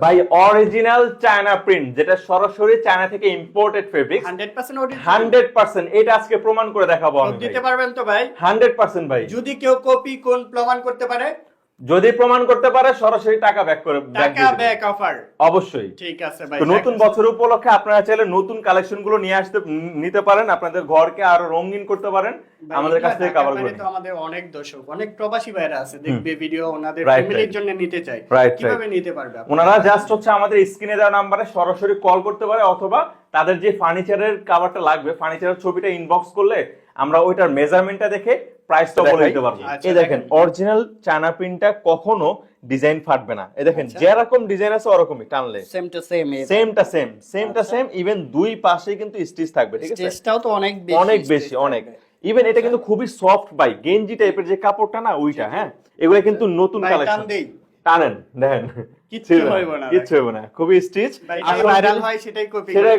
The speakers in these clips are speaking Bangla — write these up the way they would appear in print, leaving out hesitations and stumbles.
ভাই অরিজিনাল চায়না প্রিন্ট, যেটা সরাসরি চায়না থেকে ইম্পোর্টেড ফেব্রিক 100% অরিজিনাল 100%। এটা আজকে প্রমাণ করে দেখাবো আমি ভাই। দিতে পারবেন তো ভাই? 100% ভাই। যদি কেউ কপি কোন প্রমাণ করতে পারে, যদি প্রমাণ করতে পারে সরাসরি টাকা ব্যাক করে টাকা ব্যাক অফার অবশ্যই। ঠিক আছে ভাই। তো নতুন বছর উপলক্ষে আপনারা চাইলে নতুন কালেকশন গুলো নিয়ে আসতে নিতে পারেন, আপনাদের ঘরকে আরো রঙিন করতে পারেন আমাদের কাছ থেকে কভার করে। তো আমাদের অনেক দর্শক, অনেক প্রবাসী ভাইরা আছে, দেখবে ভিডিও, ওনাদের Right, ফ্যামিলির right. জন্য নিতে চাই, Right, কিভাবে নিতে পারবে? ওনারা জাস্ট হচ্ছে আমাদের স্ক্রিনে দেওয়া নাম্বারে সরাসরি কল করতে পারে, অথবা তাদের যে ফার্নিচারের কভারটা লাগবে, ফার্নিচারের ছবিটা ইনবক্স করলে আমরা ওইটার মেজারমেন্টটা দেখে প্রাইসটা বলে দিতে পারবো। এই দেখেন অরিজিনাল চায়না প্রিন্টটা কখনো ডিজাইন ফাটবে না। এই দেখেন যেরকম ডিজাইন আছে ওরকমই টানলে সেম টু সেম, সেমটা সেম, ইভেন দুই পাশেই কিন্তু স্টিচ থাকবে, ঠিক আছে? স্টিচটাও তো অনেক বেশি অনেক। ইভেন এটা কিন্তু খুবই সফট ভাই, গেঞ্জি টাইপের যে কাপড়টা না ওইটা, হ্যাঁ এগুলা কিন্তু নতুন কালেকশন। টানেন দেখেন কিচ্ছু হবে না, খুবই স্টিচ। ভাইরাল হয় সেটাই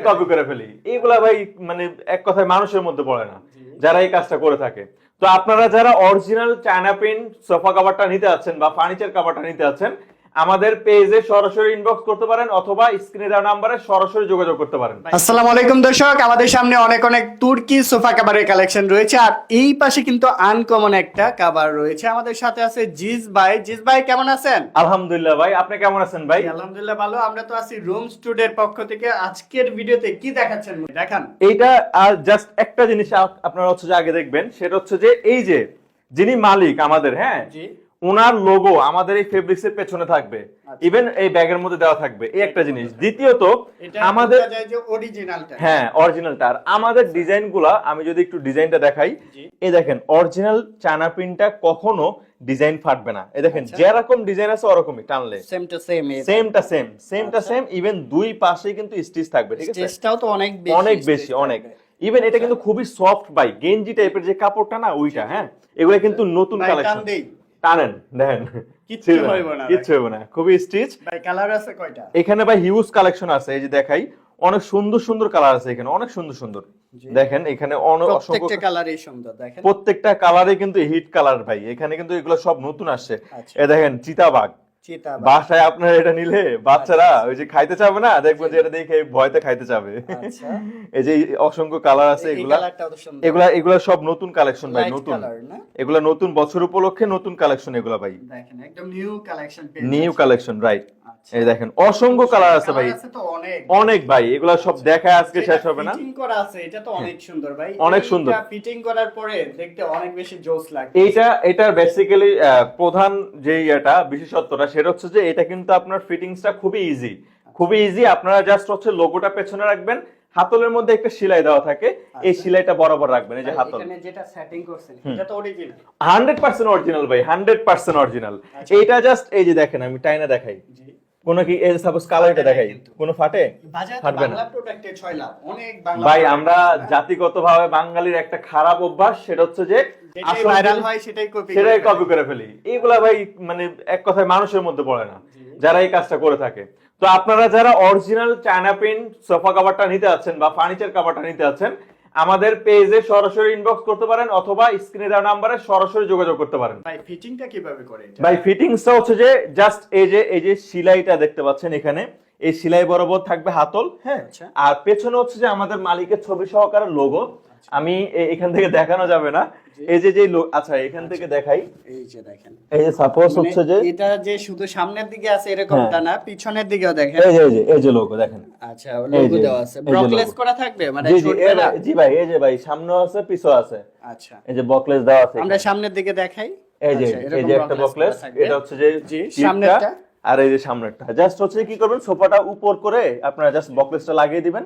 কপি করে ফেলি। এইগুলা ভাই মানে এক কথায় মানুষের মধ্যে পড়ে না যারা এই কাজটা করে থাকে। তো আপনারা যারা অরিজিনাল চায়না প্রিন্ট সোফা কভারটা নিতে যাচ্ছেন বা ফার্নিচার কভারটা নিতে যাচ্ছেন, আমাদের পেজে সরাসরি ইনবক্স করতে পারেন, অথবা স্ক্রিনে দেওয়া নম্বরে সরাসরি যোগাযোগ করতে পারেন। আসসালামু আলাইকুম দর্শক, আমাদের সামনে অনেক অনেক তুর্কি সোফা কভারের কালেকশন রয়েছে, আর এই পাশে কিন্তু আনকমন একটা কভার রয়েছে। আমাদের সাথে আছে জিজ ভাই। জিজ ভাই কেমন আছেন? আলহামদুলিল্লাহ ভাই, আপনি কেমন আছেন ভাই? আলহামদুলিল্লাহ ভালো। আমরা তো আছি রুম স্টুডিওর পক্ষ থেকে। আজকের ভিডিওতে কি দেখাচ্ছেন দেখান। এইটা আর জাস্ট একটা জিনিস আপনারা হচ্ছে যে আগে দেখবেন, সেটা হচ্ছে যে এই যে যিনি মালিক আমাদের, হ্যাঁ ওনার লোগো আমাদের এই ফেব্রিক্স এর পেছনে থাকবে, ইভেন এই ব্যাগের মধ্যে দেওয়া থাকবে, এই একটা জিনিস। দ্বিতীয়ত আমাদের হ্যাঁ অরিজিনালটা, আর আমাদের ডিজাইন গুলা আমি যদি একটু ডিজাইনটা দেখাই, এই দেখেন অরিজিনাল চায়না প্রিন্টটা কখনো ডিজাইন ফাটবে না। এই দেখেন যেরকম ডিজাইন আছে ওরকমই টানলে সেমটা সেম, ইভেন দুই পাশেই কিন্তু স্টিচ থাকবে, ঠিক আছে? স্টিচটাও তো অনেক বেশি। ইভেন এটা কিন্তু খুবই সফট ভাই, গেঞ্জি টাইপের যে কাপড়টা না ওইটা, হ্যাঁ এগুলা কিন্তু নতুন কালেকশন। টানেন দেখেন কিচ্ছু হবে না, খুবই স্টিচ। ভাই কালার আছে কয়টা? এখানে ভাই হিউজ কালেকশন আছে, এই যে দেখাই, অনেক সুন্দর সুন্দর কালার আছে এখানে, অনেক সুন্দর সুন্দর। দেখেন এখানে প্রত্যেকটা কালারই সুন্দর, দেখেন প্রত্যেকটা কালারে কিন্তু হিট কালার ভাই। এখানে কিন্তু এগুলো সব নতুন আসছে। এই দেখেন চিতাবাঘ, বাসায় আপনার এটা নিলে বাচ্চারা ওই যে খাইতে চাবে না, দেখবো যে এটা দেখে ভয়তে খাইতে চাবে। এই যে অসংখ্য কালার আছে, এগুলা সব নতুন কালেকশন ভাই, নতুন এগুলা নতুন বছর উপলক্ষে নতুন কালেকশন এগুলা ভাই, দেখেন একদম নিউ কালেকশন রাইট। এই দেখেন অসংখ্য কালার আছে ভাই, অনেক ভাই, এগুলা সব দেখায় আজকে শেষ হবে না। ফিটিং করা আছে, এটা তো অনেক সুন্দর ভাই, অনেক সুন্দর। ফিটিং করার পরে দেখতে অনেক বেশি জোস লাগে। এটার বেসিক্যালি প্রধান যে এটা বিশেষত্বটা, সেটা হচ্ছে যে এটা কিন্তু আপনার ফিটিংসটা খুবই ইজি। আপনারা জাস্ট হচ্ছে লোগোটা পেছনে রাখবেন, হাতলের মধ্যে একটা সেলাই দেওয়া থাকে, এই সেলাইটা বরাবর রাখবেন। এই যে হাতল এখানে যেটা সেটিং করছেন এটা তো অরিজিনাল, 100% অরিজিনাল ভাই, 100% অরিজিনাল। এইটা জাস্ট এই যে দেখেন, আমি টাইনা দেখাই, কোন কি এই সাপোজ কালারটা দেখাই, কোন ফাটে ফাটবে না। বাংলা প্রোডাক্টে 6 লাভ, অনেক বাংলা ভাই আমরা জাতিগতভাবে বাঙালির একটা খারাপ অভ্যাস, সেটা হচ্ছে যে ভাইরাল হয় সেটাই কপি করে ফেলি। এইগুলা ভাই মানে এক কথায় মানুষের মধ্যে পড়ে না যারা এই কাজটা করে থাকে। তো আপনারা যারা অরিজিনাল চায়না প্রিন্ট সোফা কভারটা নিতে যাচ্ছেন বা ফার্নিচার কভারটা নিতে যাচ্ছেন, আমাদের পেজে সরাসরি ইনবক্স করতে পারেন, অথবা স্ক্রিনে দেওয়া নম্বরে সরাসরি যোগাযোগ করতে পারেন। ভাই ফিটিংটা কিভাবে করে এটা? ভাই ফিটিংসটা হচ্ছে যে জাস্ট এই যে সেলাইটা দেখতে পাচ্ছেন এখানে, এই সেলাই বরাবর থাকবে হাতল, হ্যাঁ আর পেছনে হচ্ছে যে আমাদের মালিকের ছবি সহকারে লোগো। আমি এখান থেকে দেখানো যাবে না, এই যে আচ্ছা এখান থেকে দেখাই, এই যে দেখেন, এই যে সাপোজ হচ্ছে যে এটা যে শুধু সামনের দিকে আছে এরকমটা না, পিছনের দিকেও দেখেন, এই যে লোগো দেখেন। আচ্ছা লোগো দেওয়া আছে, ব্রকলেস করা থাকবে মানে ছুটবে না। জি ভাই, এই যে ভাই সামনেও আছে পিছও আছে। আচ্ছা এই যে বকলেস দেওয়া আছে, আমরা সামনের দিকে দেখাই। এই যে একটা বকলেস, এটা হচ্ছে যে সামনেরটা, আর এই যে সামনেরটা। জাস্ট হচ্ছে কি করবেন, সোফাটা উপর করে আপনারা জাস্ট বকলেসটা লাগিয়ে দিবেন,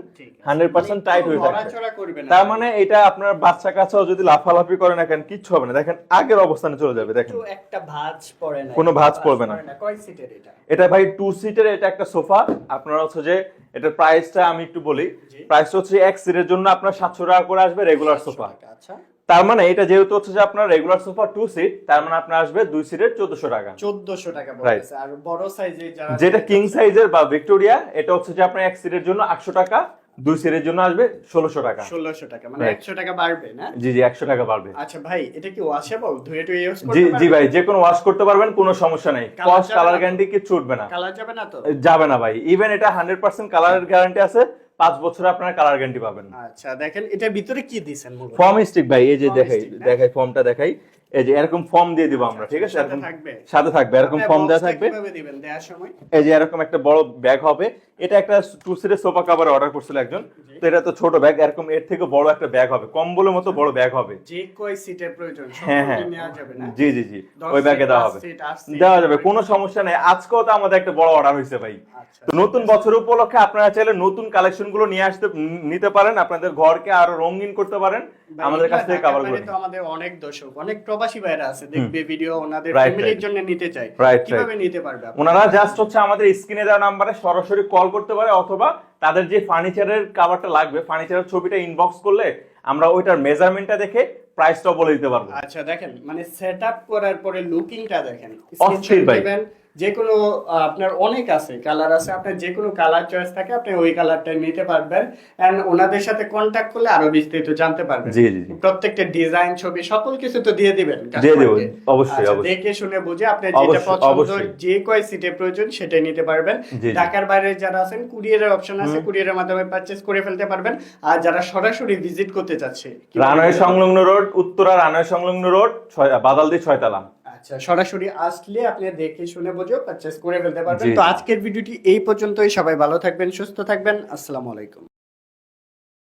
100% টাইট হয়ে থাকবে। তার মানে এটা আপনার বাচ্চা কাছেও যদি লাফালাফি করে না কেন কিচ্ছু হবে না, দেখেন আগের অবস্থানে চলে যাবে। দেখেন একটা ভাঁজ পড়ে না, কোনো ভাঁজ পড়বে না। কয় সিটের এটা? এটা ভাই 2 সিটের, এটা একটা সোফা। আপনারা হচ্ছে যে এটার প্রাইসটা আমি একটু বলি, প্রাইসটা হচ্ছে এক সিটের জন্য আপনার 700 টাকা করে আসবে রেগুলার সোফা। আচ্ছা তার মানে এটা যেহেতু হচ্ছে যে আপনার রেগুলার সোফা 2 সিট, তার মানে আপনার আসবে 2 সিটের 1400 টাকা। 1400 টাকা বলতেছে। আর বড় সাইজে যেটা কিং সাইজের বা ভিক্টোরিয়া, এটা হচ্ছে যে আপনার এক সিটের জন্য 800 টাকা, 2 সিটের জন্য আসবে 1600 টাকা। 1600 টাকা, মানে Right. 100 টাকা বাড়বে না? জি জি, 100 টাকা বাড়বে। আচ্ছা ভাই, এটা কি ওয়াশেবল, ধুয়ে টুয়ে ইউজ করতে জি পারবেন? জি ভাই, যে কোনো ওয়াশ করতে পারবেন, কোনো সমস্যা নাই। Colour কস্ট, যাবে কালার না তো? গ্যারান্টি কিছু উঠবে না। কালার যাবে না তো? যাবে না ভাই, ইভেন এটা 100% কালারের গ্যারান্টি আছে, 5 বছরে আপনারা কালার গ্যারান্টি পাবেন। আচ্ছা দেখেন, এটার ভিতরে কি দিবেন মূলত? ফর্ম স্টিক ভাই, এই যে Foam দেখাই stick না? দেখাই ফর্মটা দেখাই, এই যে এরকম ফর্ম দিয়ে দিব আমরা, ঠিক আছে? সাথে এরকম থাকবে? সাথে থাকবে, এরকম আপনার ফর্ম দেওয়া box টা থাকবে। কিভাবে দিবেন দেওয়ার সময়? এই যে এরকম একটা বড় ব্যাগ হবে, এটা একটা 2 সিটের সোফা কভার অর্ডার করছিল একজন, তো এটা তো ছোট ব্যাগ, এরকম এর থেকে বড় একটা ব্যাগ হবে, কম্বলের মতো বড় ব্যাগ হবে। যে কয় সিটের প্রয়োজন হ্যাঁ হ্যাঁ, সবগুলো নেওয়া যাবে না? জি জি জি, 10 ওই ব্যাগে সিট, দেওয়া 5 হবে, সিট, 8 সিট দেওয়া যাবে, কোনো সমস্যা নেই। আজকেও তো আমাদের একটা বড় অর্ডার হয়েছে ভাই। আচ্ছা, তো নতুন বছর উপলক্ষে আপনারা চাইলে নতুন কালেকশন গুলো নিয়ে আসতে নিতে পারেন, আপনাদের ঘরকে আরো রঙিন করতে পারেন ভাই, আমাদের কাছ এগুলা থেকে ঢাকার কাভার বাইরে করে। তো আমাদের অনেক দর্শক, অনেক প্রবাসী ভাইরা আছে, দেখবে ভিডিও, ওনাদের Right, ফ্যামিলির right. জন্য নিতে চাই, Right, কিভাবে নিতে পারবে আপনারা? ওনারা জাস্ট হচ্ছে আমাদের স্ক্রিনে দেওয়া নাম্বারে সরাসরি কল করতে পারে, অথবা তাদের যে ফার্নিচারের কাভারটা লাগবে, ফার্নিচারের ছবিটা ইনবক্স করলে আমরা ওইটার মেজারমেন্টটা দেখে প্রাইসটা বলে দিতে পারবো। আচ্ছা দেখেন, মানে সেটআপ করার পরে লুকিংটা দেখেন, অস্থির ভাই। যে কোনো আপনার অনেক আছে, কালার আছে, আপনার যে কোনো কালার চয়েস থাকে, আপনি ওই কালারটা নিতে পারবেন, এন্ড ওনাদের সাথে কন্টাক্ট করলে আরো বিস্তারিত জানতে পারবেন। জি জি জি, প্রত্যেকটা ডিজাইন, ছবি, সকল কিছু তো দিয়ে দিবেন দিয়ে দেবো, customer কে। অবশ্যই আচ্ছা, অবশ্যই। দেখে শুনে বুঝে আপনি যেটা অবশ্যই, পছন্দ, অবশ্যই। যে কয় সিটে প্রয়োজন সেটাই নিতে পারবেন। জি, জি। ঢাকার বাইরে যারা আছেন, কুরিয়ারের অপশন আছে, কুরিয়ারের মাধ্যমে পারচেজ করে ফেলতে পারবেন। আর যারা সরাসরি ভিজিট করতে চাচ্ছে, রানওয়ে সংলগ্ন রোড, উত্তরা রানওয়ে সংলগ্ন রোড, বাদালদি 6 তালা। আচ্ছা, সরাসরি আসলে আপনি দেখে শুনে বুঝে পারচেজ করে ফেলতে পারবেন। জি, তো জি। আজকের ভিডিওটি এই পর্যন্তই। সবাই ভালো থাকবেন, সুস্থ থাকবেন। আসসালামু আলাইকুম।